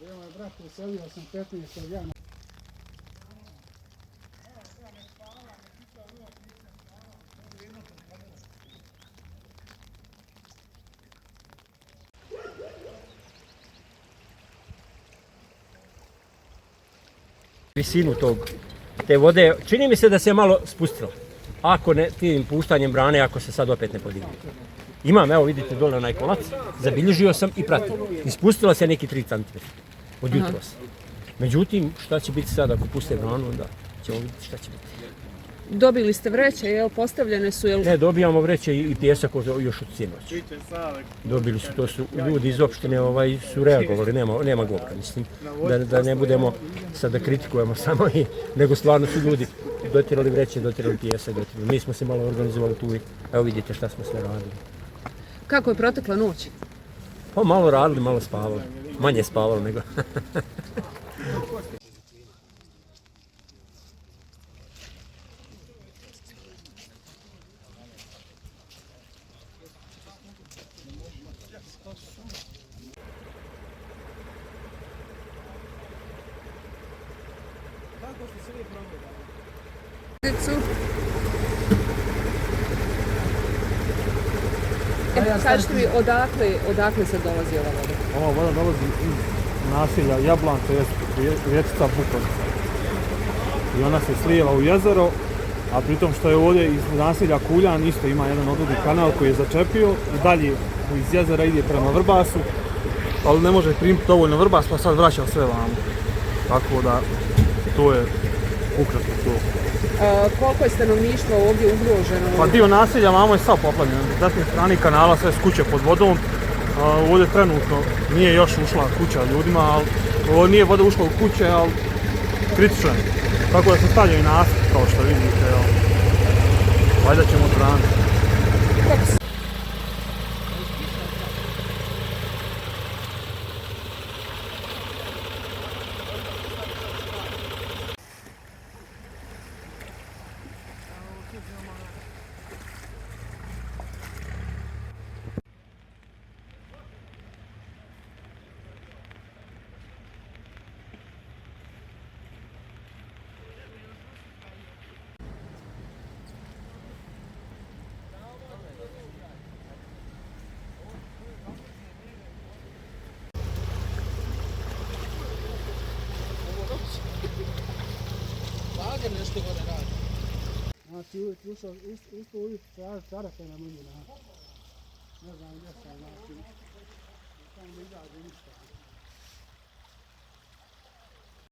Evo je brat, uselio sam 15. jana. Visinu te vode, čini mi se da se malo spustilo. Ako ne, tim puštanjem brane, ako se sad opet ne podigne. Imam, evo vidite dole onaj kolac, zabilježio sam i pratim. Ispustila se neki 3 cm od jutros. Međutim, šta će biti sad ako puste branu, onda ćemo vidjeti šta će biti. Dobili ste vreće, jel postavljene su? Jel... Ne, dobijamo vreće i pjesak još od sinoć. Dobili su, to su ljudi iz opštine su reagovali, nema govora, mislim. Da ne budemo sad da kritikujemo samo, nego stvarno su ljudi dotirali vreće, dotirali pjesak, mi smo se malo organizovali tu i evo vidite šta smo sve radili. Kako je protekla noć? Pa malo radili, malo spavali. Manje spavali nego. Kažete mi, odakle se dolazi ova voda? Ova voda dolazi iz naselja Jablan, to je riječica Bukovica. I ona se slijeva u jezero, a pritom što je ovdje iz naselja Kuljan isto ima jedan odvodni kanal koji je začepio i dalje iz jezera ide prema Vrbasu, ali ne može primiti dovoljno Vrbas pa sad vraća sve vamo. Tako da to je ukratko to. Koliko je stanovništvo ovdje ugroženo? Pa dio naselja vamo je sad poplavljeno. S desne strane kanala sve s kuće pod vodom. Ovdje trenutno nije još ušla kuća ljudima, ali ovo nije voda ušla u kuće, ali kritično je. Tako da se stavljaju nasip kao što vidite. Valjda ćemo odbraniti. Nešto gore radi. Znači uvijek usto uvijek čarape na meni. Ne znam gdje sam, znači tamo ne izađe ništa.